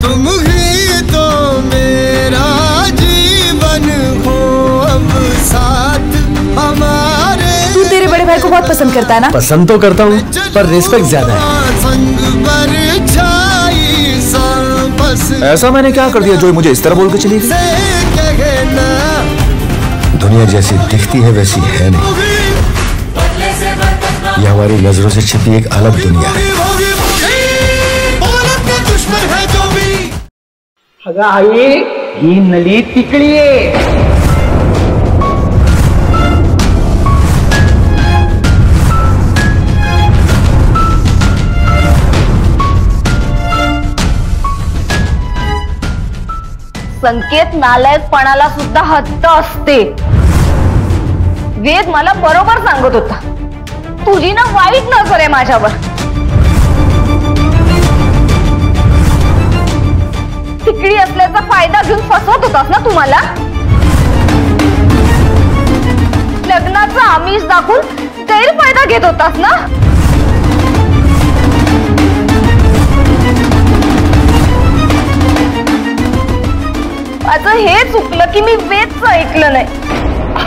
तुम ही तो मेरा जीवन हो, अब साथ हमारे। तू तेरे बड़े भाई को बहुत पसंद करता है ना? पसंद तो करता हूँ पर रिस्पेक्ट ज्यादा है। संग परछाई सा बस ऐसा मैंने क्या कर दिया जो मुझे इस तरह बोल के चली गई? दुनिया जैसी दिखती है वैसी है नहीं, ये हमारी नजरों से छिपी एक अलग दुनिया है। अगं आई, ही नली तिकडी आहे। संकेत नालायकपणाला सुद्धा हद्द असते। वेद मला बरोबर सांगत होता, तुझी ना वाईट नजर आहे माझ्यावर। तिकडी असल्याचा फायदा घेऊन फसवत होतास ना तुम्हाला? लग्नाचा आमिष दाखवून गैरफायदा घेत होतास ना? माझं हे चुकलं की मी वेदचं ऐकलं नाही।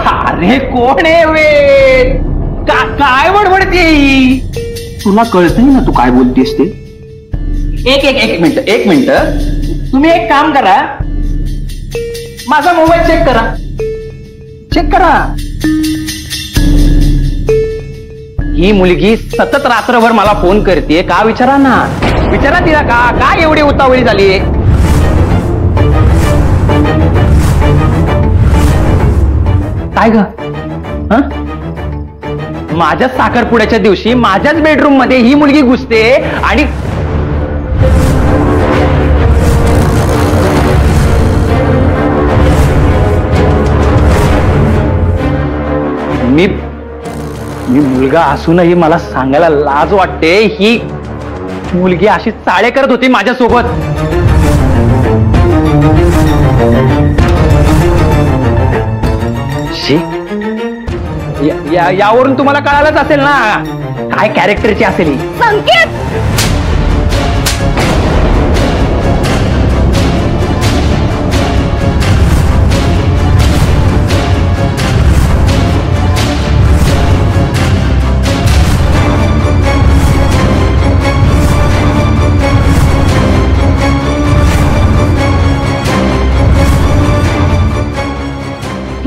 अरे कोण आहे वेद? काय बडबडते ही? तुला कळतंय ना तू काय बोलतेस ते? एक मिनिट तुम्ही एक काम करा, माझा मोबाईल चेक करा। ही मुलगी सतत रात्रभर मला फोन करते का? विचारा तिला का एवढी उतावळी झाली? काय ग? माझ्या साखरपुड्याच्या दिवशी माझ्याच बेडरूम मध्ये ही मुलगी घुसते आणि मी मुलगा असूनही मला सांगायला लाज वाटते, ही मुलगी अशी चाळे करत होती माझ्यासोबत। यावरून तुम्हाला कळालंच असेल ना काय कॅरेक्टरची असेल ही। संकेत,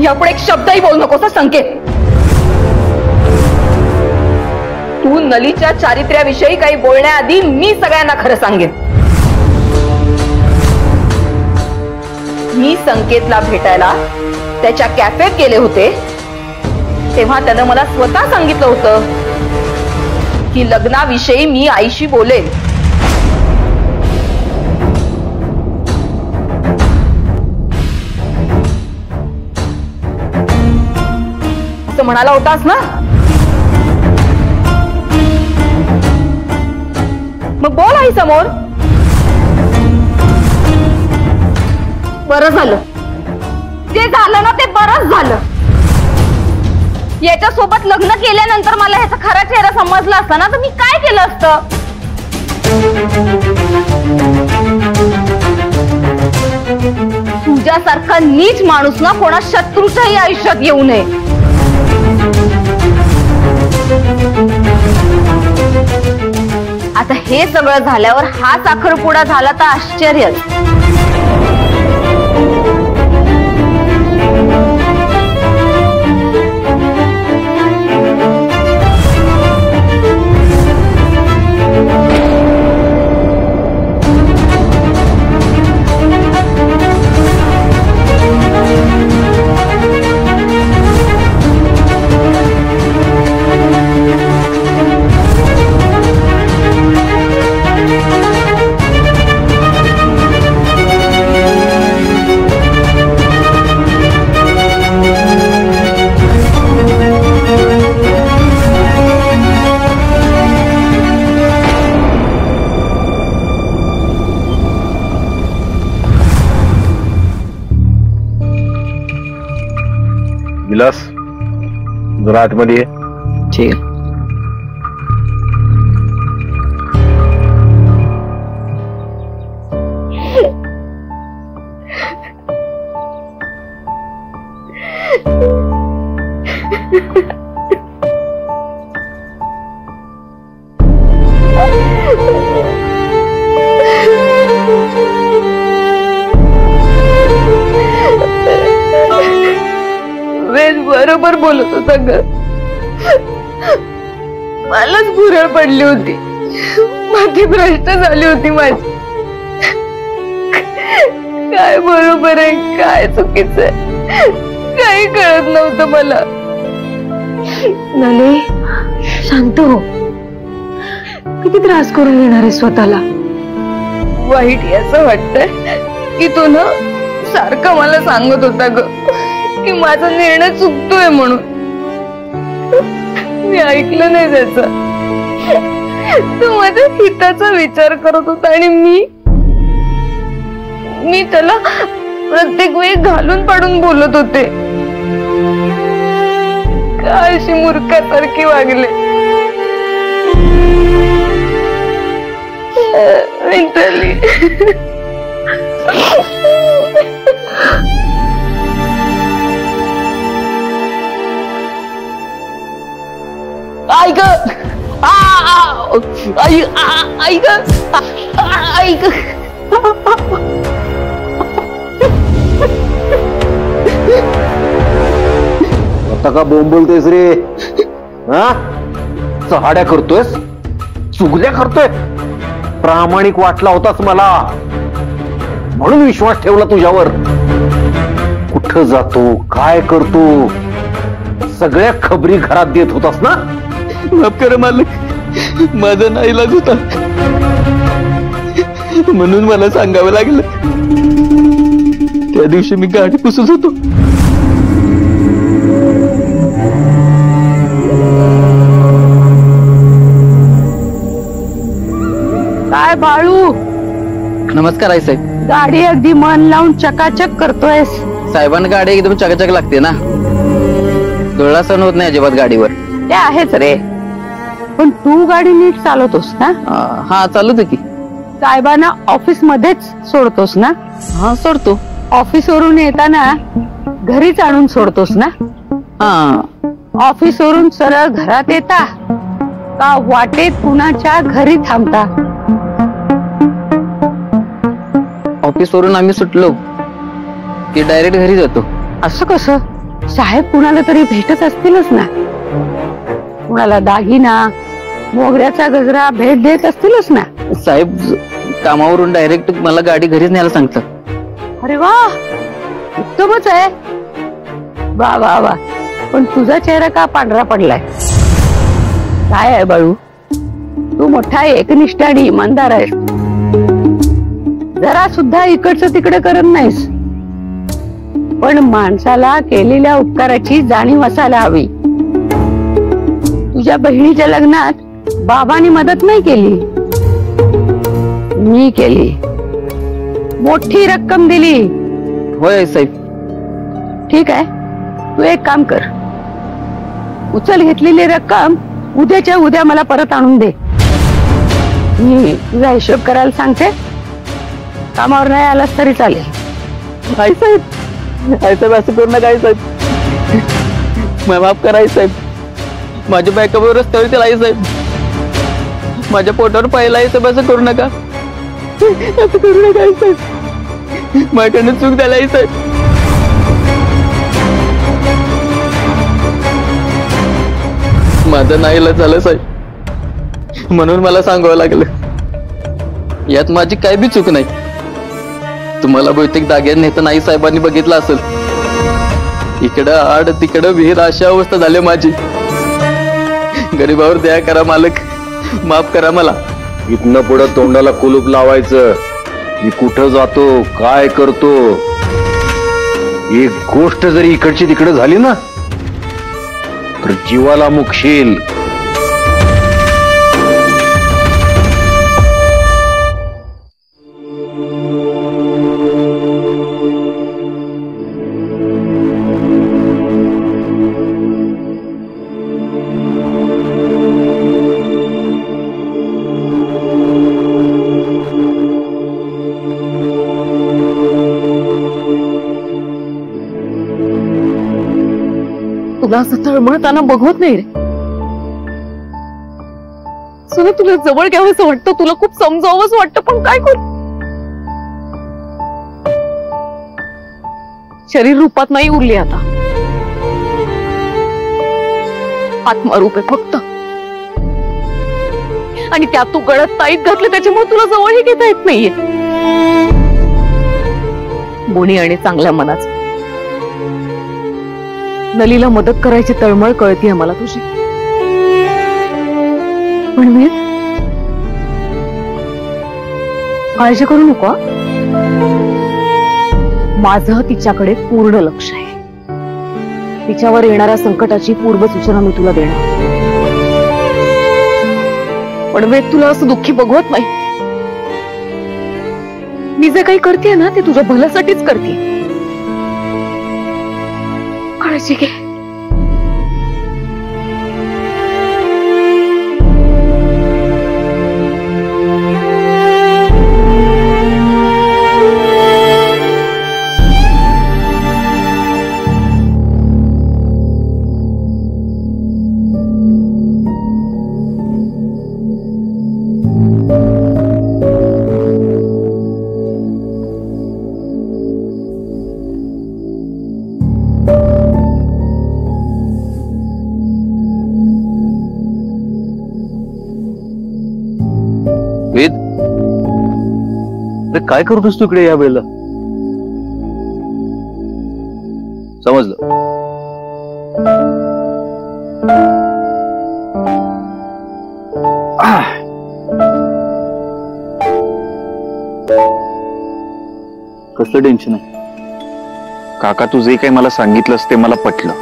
यापुढे एक शब्दही बोलू नकोस संकेत। तू नलीच्या चारित्र्याविषयी काही बोलण्याआधी मी सगळ्यांना खरं सांगेन। मी संकेतला भेटायला त्याच्या कॅफेत गेले होते तेव्हा त्यानं मला स्वतः सांगितलं होतं की लग्नाविषयी मी आईशी बोलेन। असं म्हणाला होतास ना? मग बोल आई समोर। बरं झालं, जे झालं ना ते बरंच झालं। याच्यासोबत लग्न केल्यानंतर मला ह्याचा खरा चेहरा समजला असता ना तर मी काय केलं असतं? तुझ्यासारखा नीच माणूस ना कोणा शत्रूच्याही आयुष्यात येऊ नये। आता हे सगळं झाल्यावर हा साखरपुडा झाला तर आश्चर्यच। विलास जरा आतमध्ये ये। ठीक आहे। बरोबर बोलत होता ग. मलाच भुरळ पडली होती, माझी भ्रष्ट झाली होती माझी. काय बरोबर आहे काय चुकीचं आहे काही कळत नव्हतं मला. नले शांत हो, किती त्रास करून घेणार आहे स्वतःला. वाईट असं वाटतंय की तो ना सारखा मला सांगत होता ग की माझा निर्णय चुकतोय म्हणून. मी ऐकलं नाही त्याचा. तो माझ्या हिताचा विचार करत होता आणि मी त्याला प्रत्येक वेळी घालून पाडून बोलत होते. काय अशी मूर्खासारखी वागले. मिताली ऐक ऐक ऐक आता का बोंब बोलतोयस रे? हा, चहाड्या करतोयस, चुगल्या करतोय. प्रामाणिक वाटला होतास मला म्हणून विश्वास ठेवला तुझ्यावर. कुठं जातो काय करतो सगळ्या खबरी घरात देत होतास ना. माफ करा मालक, माझा नाईलाज होता म्हणून मला सांगावं लागलं. त्या दिवशी मी गाडी पुसत होतो. काय बाळू, नमस्कार आई साहेब. गाडी अगदी मन लावून चकाचक करतोयस. साहेबांना गाडी एकदम चकाचक लागते ना, डोळा सण होत नाही अजिबात गाडीवर. ते आहेच रे, पण तू गाडी नीट चालवतोस ना? हा चालवतो की. साहेबांना ऑफिस मध्येच सोडतोस ना? हा सोडतो. ऑफिस वरून येताना घरीच आणून सोडतोस ना? हा. ऑफिस वरून सरळ घरात येता का वाटेत कुणाच्या घरी थांबता? ऑफिस वरून आम्ही सुटलो की डायरेक्ट घरी जातो. असं कसं? साहेब कुणाला तरी भेटत असतीलच ना, कुणाला दागिना मोगऱ्याचा गजरा भेट देत असतीलच ना. साहेब कामावरून डायरेक्ट मला गाडी घरीच न्यायला सांगतात. अरे वा, उत्तमच आहे. वा वा वा, पण तुझा चेहरा का पांढरा पडलाय? काय आहे बाळू, तू मोठा एकनिष्ठ आणि इमानदार आहेस. जरा सुद्धा इकडचं तिकडे करत नाहीस, पण माणसाला केलेल्या उपकाराची जाणीव असायला हवी. तुझ्या बहिणीच्या लग्नात बाबांनी मदत नाही केली, मी केली. मोठी रक्कम दिली. होय साहेब. ठीक आहे, तू एक काम कर, उचल घेतलेली रक्कम उद्याच्या उद्या मला परत आणून दे. मी तुझा हिशोब करायला सांगते. कामावर नाही आलास तरी चालेल. आई साहेब, आई साहेब असं करू नका. आई साहेब मला माफ करा. आई साहेब माझ्या बायकावर रस्त्यावर येतील. आई साहेब माझ्या पोटावर पाहिलं. आई साहेब असं करू नका, असं करू नका. आई साहेब माझ्याकडनं चूक झाली. आई साहेब माझं नाईलाज झालं साहेब, म्हणून मला सांगावं लागलं. यात माझी काय बी चूक नाही. तुम्हाला बहुतेक दाग्यात नेतं नाही साहेबांनी बघितलं असेल. इकडं आड तिकडं विहीर अशा अवस्था झाली माझी. गरीबावर दया करा मालक, माफ करा मला. इथनं पुढं तोंडाला कुलूप लावायचं. मी कुठं जातो काय करतो एक गोष्ट जरी इकडची तिकडे झाली ना तर जीवाला मुकशील. तुला असं तळमळताना बघवत नाही रे. सुद्धा तुला जवळ घ्यावंसं वाटतं, तुला खूप समजावंच वाटतं, पण काय करू? शरीर रूपात नाही उरली आता. आत्मरूप आहे फक्त. आणि त्यात तू गळत ताईत घातलं त्याच्यामुळे तुला जवळही घेता येत नाहीये. गुणी आणि चांगल्या मनाचं नलीला मदत करायची तळमळ कळतीये मला तुझी. पण मी काळजी करू नको. माझं तिच्याकडे पूर्ण लक्ष आहे. तिच्यावर येणाऱ्या संकटाची पूर्वसूचना मी तुला देणार. पण वेद तुला असं दुःखी बघवत नाही. मी जे काही करते ना ते तुझ्या भल्यासाठीच करते. काळजी घे. वेद, अरे काय करतोस तू इकडे या वेळेला? समजलं. कसलं टेन्शन आहे? काका तू जे काही मला सांगितलंस ते मला पटलं,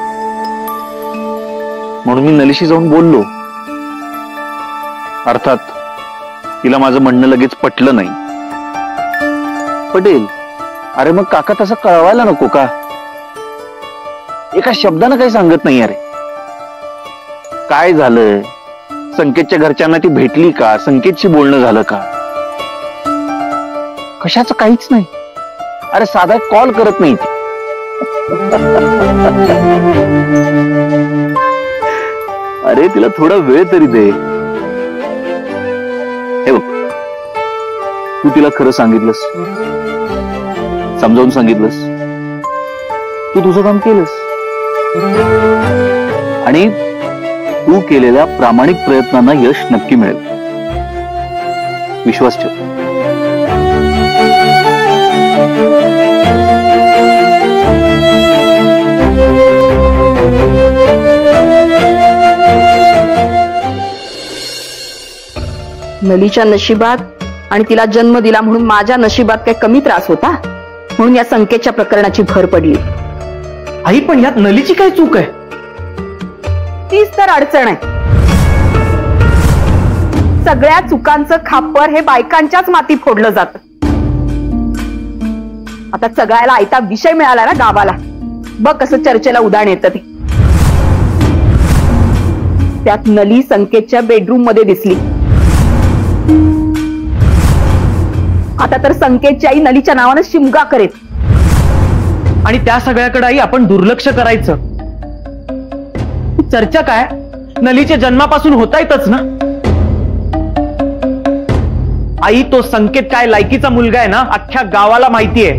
म्हणून मी नलीशी जाऊन बोललो. अर्थात तिला माझं म्हणणं लगेच पटलं नाही. पटेल, अरे मग काका तसं कळवायला नको का? एका शब्दानं काही सांगत नाही. अरे काय झालं? संकेतच्या घरच्यांना ती भेटली का? संकेतशी बोलणं झालं का? कशाचं काहीच नाही. अरे साधा कॉल करत नाही ती. अरे तिला थोडा वेळ तरी दे. हे बघ, तू तिला खरं सांगितलंस, समजावून सांगितलंस, तू तुझं काम केलंस आणि तू केलेल्या प्रामाणिक प्रयत्नांना यश नक्की मिळेल. विश्वास ठेव. नलीच्या नशिबात आणि तिला जन्म दिला म्हणून माझ्या नशिबात काही कमी त्रास होता, म्हणून या संकेतच्या प्रकरणाची भर पडली. आई, पण यात नलीची काय चूक आहे? तीच तर अडचण आहे. सगळ्या चुकांचं खापर हे बायकांच्याच माती फोडलं जात. आता सगळ्याला आयता विषय मिळाला ना गावाला. बघ कसं चर्चेला उदाहरण येतं ते. त्यात नली संकेतच्या बेडरूम मध्ये दिसली. आता तर संकेतची आई नलीच्या नावानं शिमगा करेल. आणि त्या सगळ्याकडे आई आपण दुर्लक्ष करायचं. चर्चा काय नलीच्या जन्मापासून होता येतच ना. आई, तो संकेत काय लायकीचा मुलगा आहे ना, अख्ख्या गावाला माहितीये.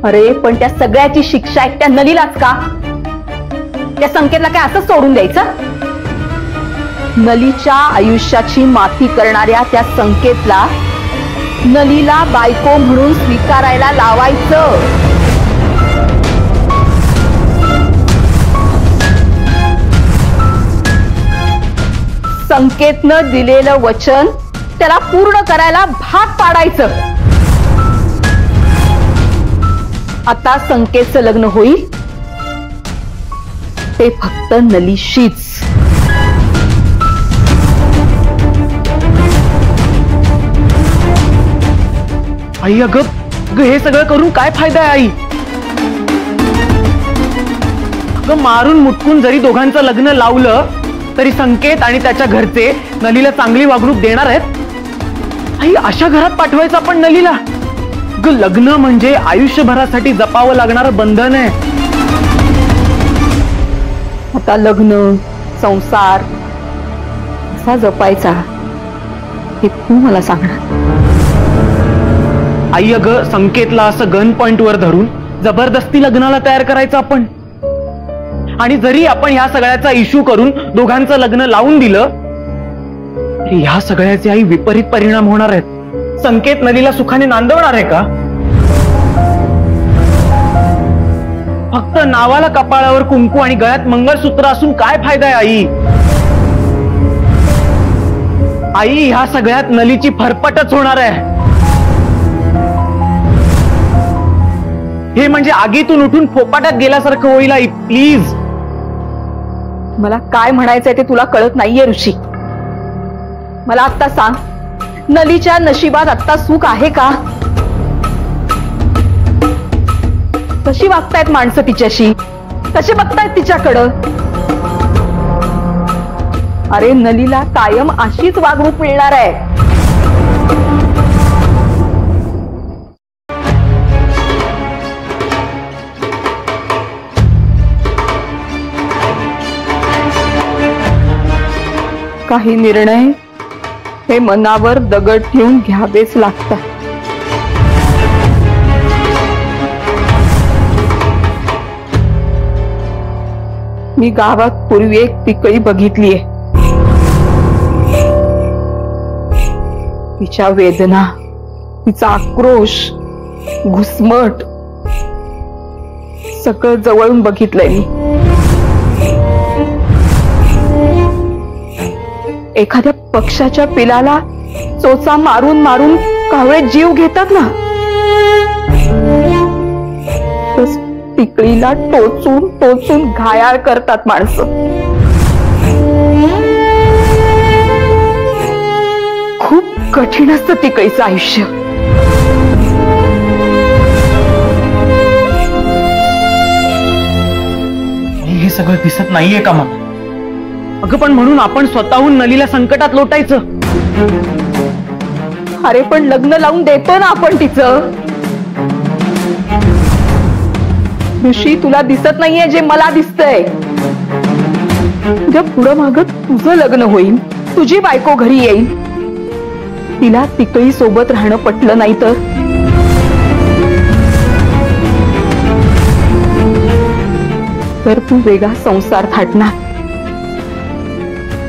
अरे पण त्या सगळ्याची शिक्षा एकट्या नलीलाच का? त्या संकेतला काय असं सोडून द्यायचं? नलीच्या आयुष्याची माती करणाऱ्या त्या संकेतला नलीला बायको म्हणून स्वीकारायला लावायचं. संकेतनं दिलेलं वचन त्याला पूर्ण करायला भाग पाडायचं. आता संकेतचं लग्न होईल ते फक्त नलीशीच. आई, अगं हे सगळं करून काय फायदा आहे आई? अगं मारून मुटकून जरी दोघांचं लग्न लावलं तरी संकेत आणि त्याच्या घरचे नलीला चांगली वागणूक देणार आहेत. आई, अशा घरात पाठवायचं आपण नलीला? अगं लग्न म्हणजे आयुष्यभरासाठी जपावं लागणारं बंधन आहे. आता लग्न संसार कसा जपायचा हे तू मला सांगणार. आई, अगं संकेतला असं गन पॉइंट वर धरून जबरदस्ती लग्नाला तयार करायचं आपण. आणि जरी आपण ह्या सगळ्याचा इश्यू करून दोघांचं लग्न लावून दिलं तरी ह्या सगळ्याचे आई विपरीत परिणाम होणार आहेत. संकेत नलीला सुखाने नांदवणार आहे का? फक्त नावाला कपाळावर कुंकू आणि गळ्यात मंगळसूत्र असून काय फायदा आहे आई? आई, ह्या सगळ्यात नलीची फरफटच होणार आहे. हे म्हणजे आगीतून उठून फोपाटात गेल्यासारखं होईल आई, प्लीज. मला काय म्हणायचंय ते तुला कळत नाहीये ऋषी. मला आत्ता सांग, नलीच्या नशिबात आत्ता सुख आहे का? कशी वागतायत माणसं तिच्याशी? कसे बघतायत तिच्याकडं? अरे नलीला कायम अशीच वागणूक मिळणार आहे. काही निर्णय हे मनावर दगड ठेवून घ्यावेच लागतात. मी गावात पूर्वी एक पिकळी बघितलीये. तिच्या वेदना, तिचा आक्रोश, घुसमट सगळं जवळून बघितलंय मी. एखाद्या पक्षाच्या पिलाला चोचा मारून मारून कावळे जीव घेतात ना, तस पिकळीला टोचून टोचून घायाळ करतात माणसं. खूप कठीण असतं पिकळीचं आयुष्य. हे सगळं दिसत नाहीये का मला? अगं पण म्हणून आपण स्वतःहून नलीला संकटात लोटायचं. अरे पण लग्न लावून देतो ना आपण तिचं. ऋषी, तुला दिसत नाहीये जे मला दिसतंय. उद्या पुढं मागं तुझं लग्न होईल, तुझी बायको घरी येईल. तिला पिकळी सोबत राहणं पटलं नाही तर तू वेगळा संसार थाटणार,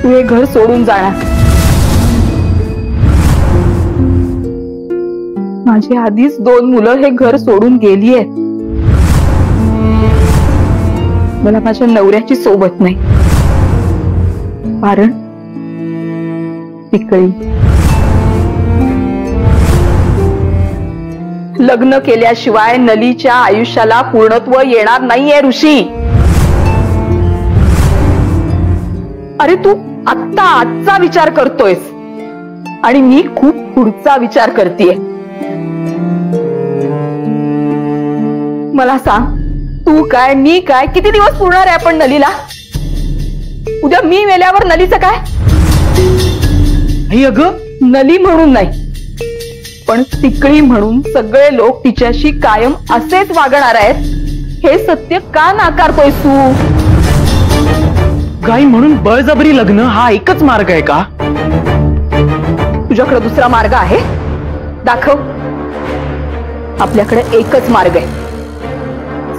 तू हे घर सोडून जाणार. माझी आधीच 2 मुलं हे घर सोडून गेली आहेत. मला माझ्या नवऱ्याची सोबत नाही, कारण पिकळी. लग्न केल्याशिवाय नलीच्या आयुष्याला पूर्णत्व येणार नाहीये ऋषी. अरे तू आत्ता आजचा विचार करतोयस आणि मी खूप पुढचा विचार करतेय. मला सांग, तू काय मी काय किती दिवस पुरणार आहे आपण नलीला? उद्या मी मेल्यावर नलीचं काय? अगं, नली म्हणून नाही पण पिकळी म्हणून सगळे लोक तिच्याशी कायम असेच वागणार आहेत. हे सत्य का नाकारतोयस तू? गाई म्हणून बळजबरी लग्न हा एकच मार्ग आहे का? तुझ्याकडे दुसरा मार्ग आहे? दाखव. आपल्याकडे एकच मार्ग आहे.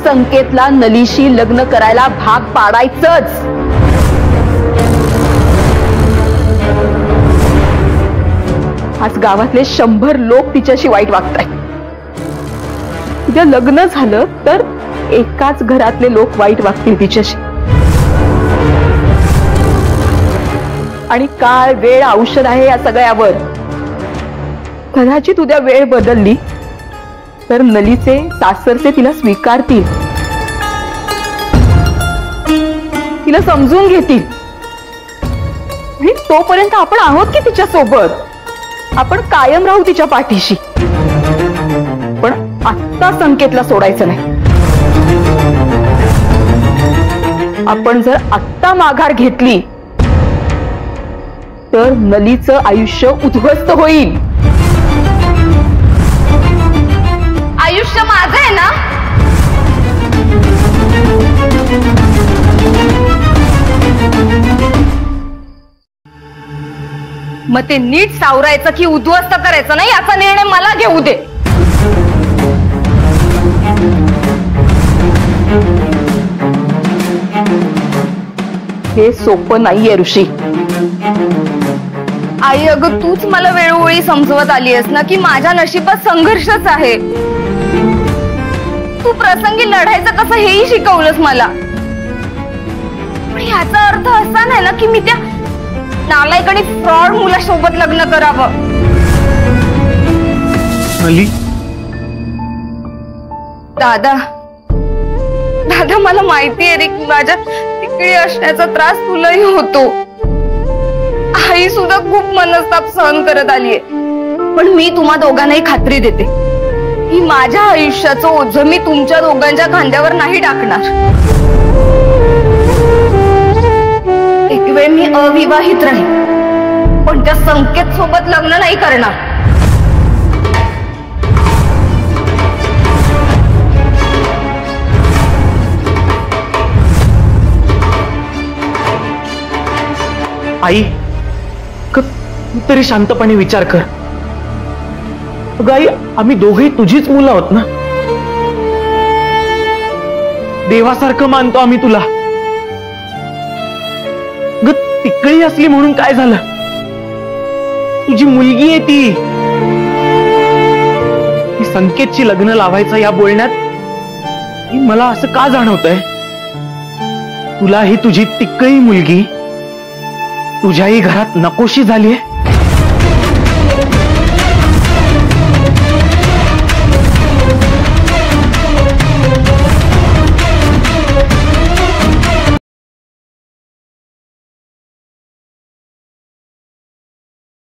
संकेतला नलीशी लग्न करायला भाग पाडायचंच. आज गावातले 100 लोक तिच्याशी वाईट वागतायत. उद्या लग्न झालं तर एकाच घरातले लोक वाईट वागतील तिच्याशी. आणि काळ, वेळ, औषध आहे या सगळ्यावर. कदाचित उद्या वेळ बदलली तर नलीचे सासरचे तिला स्वीकारतील, तिला समजून घेतील. आणि तोपर्यंत आपण आहोत की तिच्या सोबत. आपण कायम राहू तिच्या पाठीशी. पण आत्ता संकेतला सोडायचं नाही. आपण जर आत्ता माघार घेतली तर नलीचं आयुष्य उद्ध्वस्त होईल. आयुष्य माझं आहे ना? मग ते नीट सावरायचं की उद्ध्वस्त करायचं नाही याचा निर्णय मला घेऊ दे. हे सोपं नाहीये ऋषी. आई अगं तूच मला वेळोवेळी समजवत आली आहेस ना की माझ्या नशिबात संघर्षच आहे. तू प्रसंगी लढायचं कसं हेही शिकवलंस मला. पण याचा अर्थ असा नाही ना की मी त्या नालायक आणि फ्रॉड मुलासोबत लग्न करावं. दादा दादा मला माहितीये रे की माझ्या तिकडे असण्याचा त्रास तुलाही होतो. आई सुद्धा खूप मनस्ताप सहन करत आलीये. पण मी तुम्हा दोघांनाही खात्री देते की माझ्या आयुष्याचं ओझं मी तुमच्या दोघांच्या खांद्यावर नाही टाकणार. एक वेळ मी अविवाहित राहील पण त्या संकेत सोबत लग्न नाही करणार. आई तू तरी शांतपणे विचार कर. अगं आई, आम्ही दोघेही तुझीच मुलं आहोत ना. देवासारखं मानतो आम्ही तुला. ग तिकडी असली म्हणून काय झालं? तुझी मुलगी आहे ती. संकेतची लग्न लावायचं या बोलण्यात मला असं का जाणवतंय? तुला ही तुझी तिकडी मुलगी तुझ्याही घरात नकोशी झालीये.